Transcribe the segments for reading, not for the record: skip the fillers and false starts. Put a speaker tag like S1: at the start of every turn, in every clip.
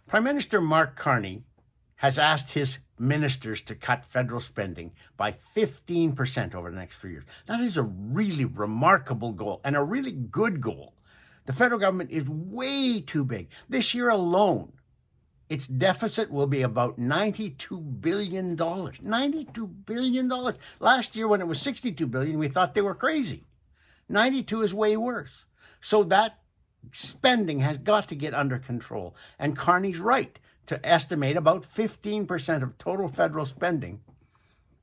S1: Prime Minister Mark Carney has asked his ministers to cut federal spending by 15% over the next 3 years. That is a really remarkable goal and a really good goal. The federal government is way too big. This year alone, its deficit will be about $92 billion. $92 billion. Last year, when it was $62 billion, we thought they were crazy. 92 is way worse. So that spending has got to get under control. And Carney's right to estimate about 15% of total federal spending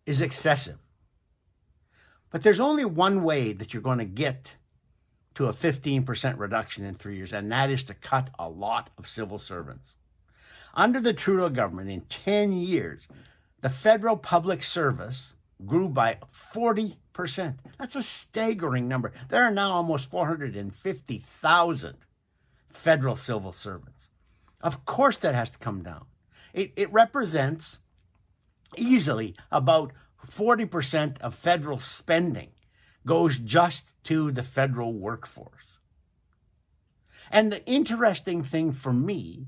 S1: is excessive. But there's only one way that you're going to get to a 15% reduction in 3 years, and that is to cut a lot of civil servants. Under the Trudeau government, in 10 years, the federal public service grew by 40%. That's a staggering number. There are now almost 450,000 federal civil servants. Of course that has to come down. It represents easily about 40% of federal spending goes just to the federal workforce. And the interesting thing for me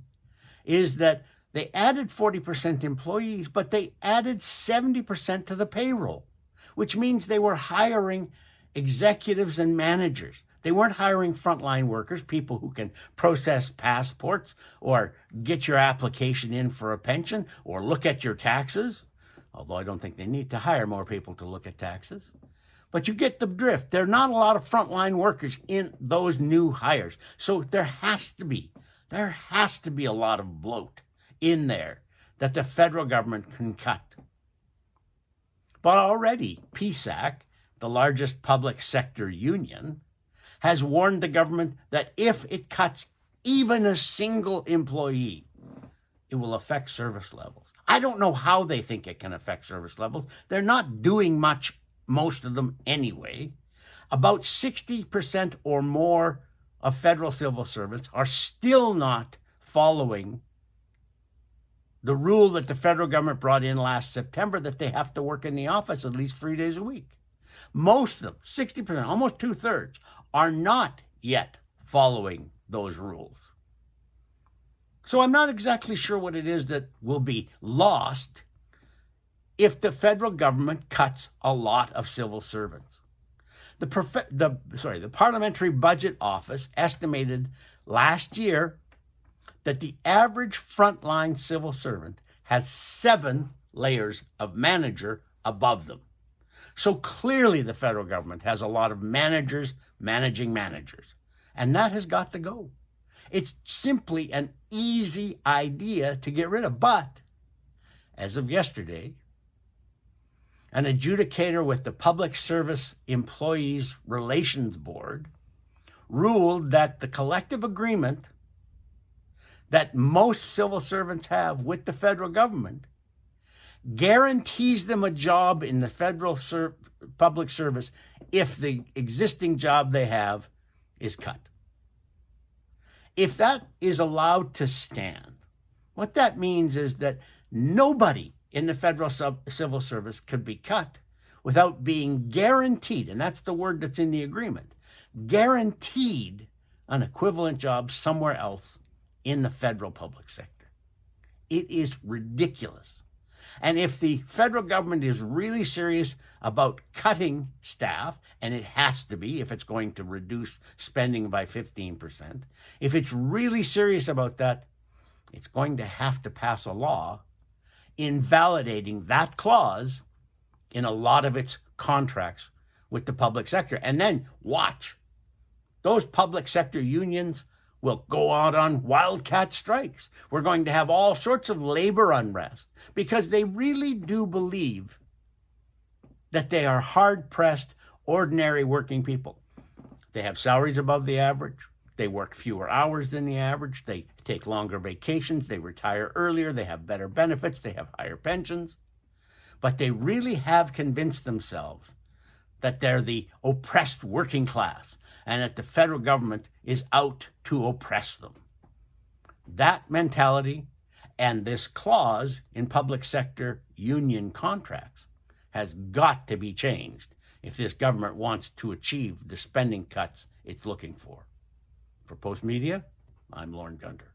S1: is that they added 40% employees, but they added 70% to the payroll, which means they were hiring executives and managers. They weren't hiring frontline workers, people who can process passports or get your application in for a pension or look at your taxes, although I don't think they need to hire more people to look at taxes. But you get the drift. There are not a lot of frontline workers in those new hires. So there has to be a lot of bloat in there that the federal government can cut. But already, PSAC, the largest public sector union, has warned the government that if it cuts even a single employee, it will affect service levels. I don't know how they think it can affect service levels. They're not doing much, most of them anyway. About 60% or more of federal civil servants are still not following the rule that the federal government brought in last September that they have to work in the office at least 3 days a week. Most of them, 60%, almost 2/3, are not yet following those rules. So I'm not exactly sure what it is that will be lost if the federal government cuts a lot of civil servants. The Parliamentary Budget Office estimated last year that the average frontline civil servant has 7 layers of manager above them. So clearly the federal government has a lot of managers managing managers, and that has got to go. It's simply an easy idea to get rid of, but as of yesterday, an adjudicator with the Public Service Employees Relations Board ruled that the collective agreement that most civil servants have with the federal government guarantees them a job in the federal public service if the existing job they have is cut. If that is allowed to stand, what that means is that nobody in the federal civil service could be cut without being guaranteed, and that's the word that's in the agreement, guaranteed an equivalent job somewhere else in the federal public sector. It is ridiculous. And if the federal government is really serious about cutting staff, and it has to be if it's going to reduce spending by 15%, if it's really serious about that, it's going to have to pass a law invalidating that clause in a lot of its contracts with the public sector. And then watch. Those public sector unions will go out on wildcat strikes. We're going to have all sorts of labor unrest because they really do believe that they are hard-pressed, ordinary working people. They have salaries above the average. They work fewer hours than the average. They take longer vacations. They retire earlier. They have better benefits. They have higher pensions. But they really have convinced themselves that they're the oppressed working class and that the federal government is out to oppress them. That mentality and this clause in public sector union contracts has got to be changed if this government wants to achieve the spending cuts it's looking for. For Post Media, I'm Lorne Gunter.